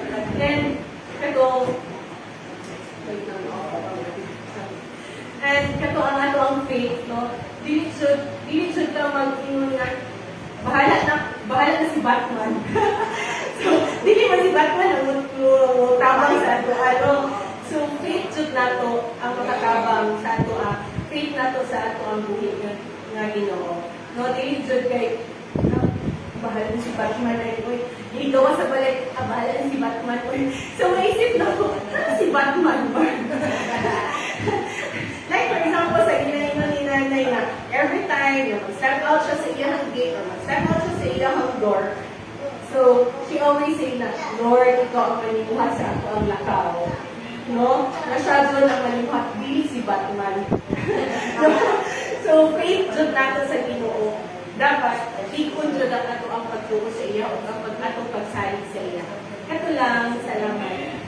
And kato ang ato ang faith, no? Dili jud ka mag-ingon nga bahala na si Batman. So, dili man si Batman ang tabang sa ato. So, faith jud nato ang makatabang sa ato. Faith nato sa ato ang buhi nga Ginoo. No, dili jud kay bahala na si Batman ay oy. Dili gawa sa balik, bahala na si Batman oy. So, maisip na ko, si Batman ba? Like for example, sa ginayon ni nanay na every time mag-step out siya sa iyang gate or mag-step out siya sa iyang door, so she always say na, Lord, ikaw ang manimuhat sa ako ang lakaw. No? Masyado ang manimuhat, dili si Batman. So, faith jud nato sa Ginoo. Dapat, ikon jud nato ang pagtuo sa iya o ang atong pagsalig sa iya. Kato lang, salamat.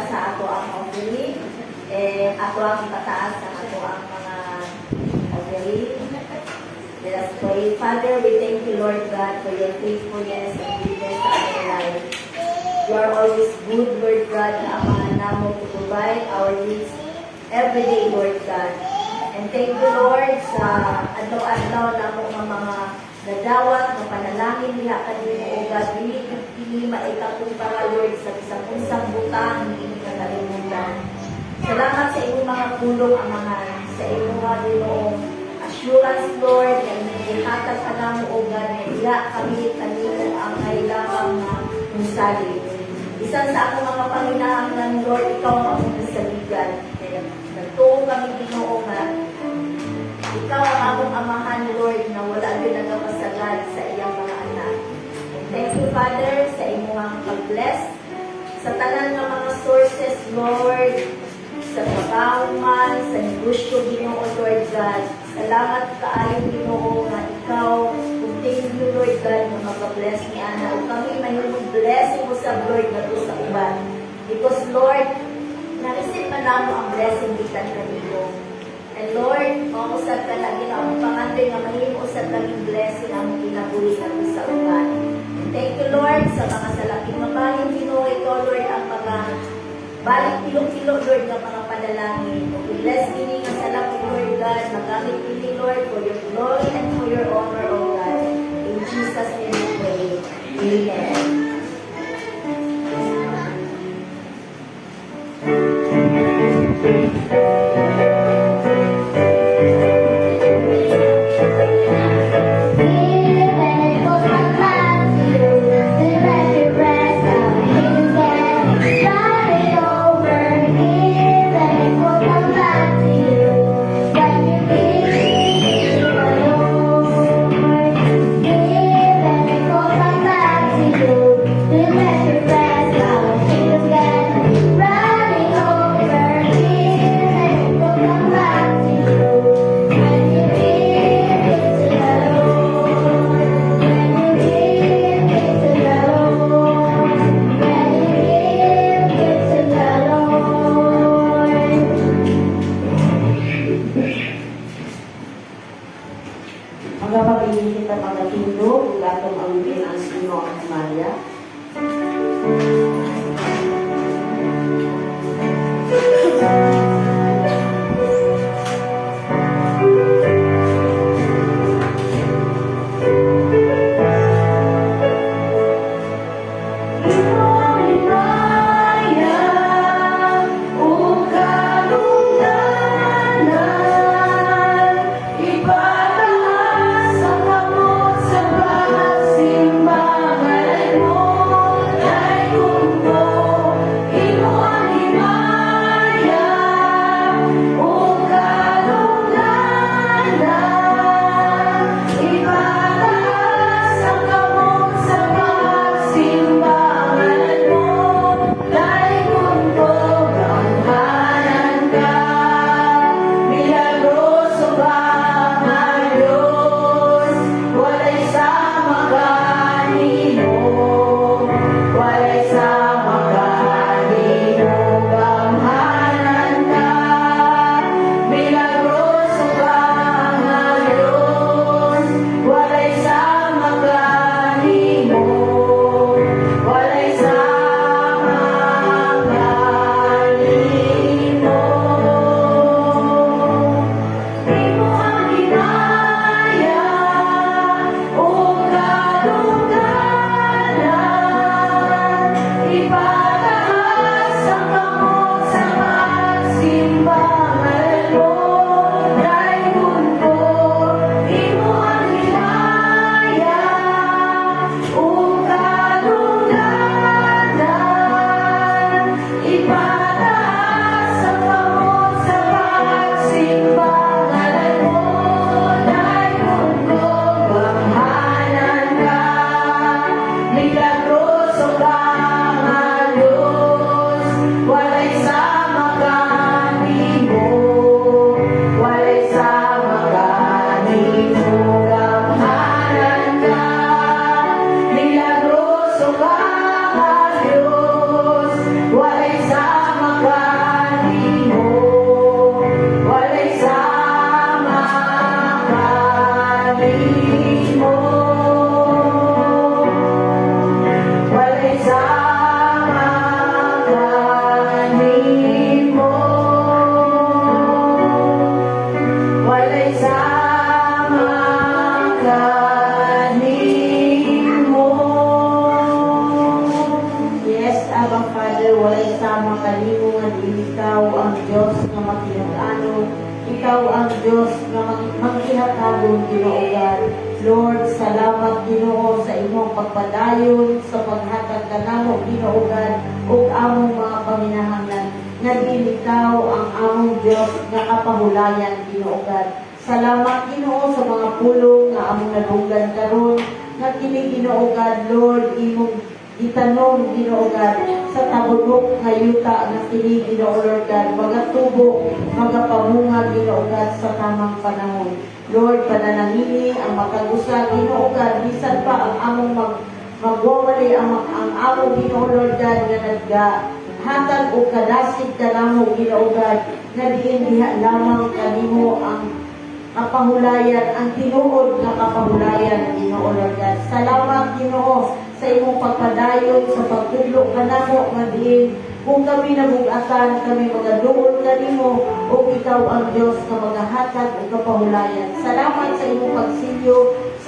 Sa ato ang offering, ato ang ipataas sa ato ang mga offering. Let us pray. Father, we thank you, Lord God, for your faithfulness and goodness sa our life. You are always good, Lord God, na amahan namo to provide our needs every day, Lord God. And thank you, Lord, sa adlaw-adlaw namo nga mga nadawat, na panalangin niya kanino, O God, hindi maikakumpara, Lord, sa isang unsang butang, hindi nakalimutan. Salamat sa inyong mga tulong, Amahan, sa inyong mga Ginoong assurance, Lord, na inihatag ka namo, O God, na ila kami kanino ang kailangan na musali. Isang sa akong mga panginahanglan, Lord, ikaw ang among saligan. Nagtuo kami, Ginoo, nga ikaw ang among amahan, Lord, na wala din nagapasagad sa iyang mga anak. Thank you, Father, sa inyong pag-bless sa tanan ng mga sources, Lord, sa trabaho man, sa negosyo, Ginoo, Lord God. Salamat kaayo, Ginoo, nga ikaw, continue, Lord God, na mag-bless ni Ana. O kami mayroong blessing mo sa Lord na sa uban. Because, Lord, na-receive na namo ang blessing bitan kanino. And Lord, mausap ka lagi na ang pangandoy nga mahimo usap kaming blessing ang kinabuhi nato sa uban. And thank you, Lord, sa mga salaking mabayang Ginoo, ikaw Lord ang mga balik ilong-ilong Lord nga mga panalangin. O bless kini nga salaking Lord God, magamit kini Lord for your glory and for your honor, O God. In Jesus' name we pray. Amen. Mga pag-ibig kita mga tindog, gatong ang ang sino ang Maya. Ikaw ang Diyos na magkinatabong Ginoo God. Lord, salamat Ginoo sa imong pagpadayon sa paghatag kanamo Ginoo God ug among mga paminahanglan. Nga ikaw ang among Diyos nga kapahulayan Ginoo God. Salamat Ginoo sa mga pulong nga among nadunggan karon nga kini Ginoo God, Lord, imong itanong Ginoo God sa tabunok nga yuta nga kini Ginoo Lord God, magatubo, magapamunga Ginoo God sa tamang panahon. Lord, pananangini ang makagusa Ginoo God, bisan pa ang among magwawali ang among Ginoo Lord God nga naghatag o kadasig kanamo Ginoo God, nga diin diha lamang kanimo ang kapahulayan, ang tinuod na kapahulayan Ginoo Lord God. Salamat Ginoo sa imong pagpadayon sa pagtudlo kanamo nga diin kung kami nabugatan kami magaduol kanimo o ikaw ang Dios nga magahatag og kapahulayan. Salamat sa imong pagsilyo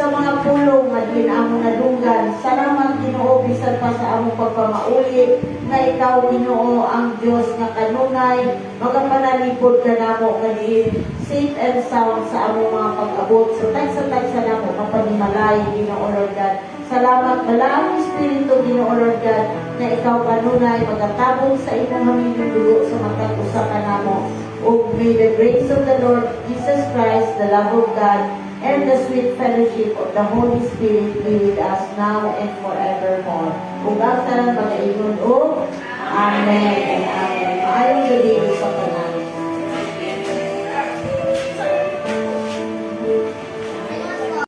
sa mga pulong nga diin amo nadunggan. Salamat Ginoo bisan pa sa among pagpamauli nga ikaw Ginoo ang Dios nga kanunay magapanalipod kanamo nga diin safe and sound sa among mga pag-abot sa tagsa namo kapanimalay Ginoo Lord God. Salamat balaang Espiritu Ginoo Lord God na ikaw kanunay magatabog sa imong haming dugo sa matag usa kanamo. O may the grace of the Lord Jesus Christ, the love of God, and the sweet fellowship of the Holy Spirit be with us now and forevermore. Ug ang tanan pag-ingon o Amen and Amen. Maayong gabi sa tanan.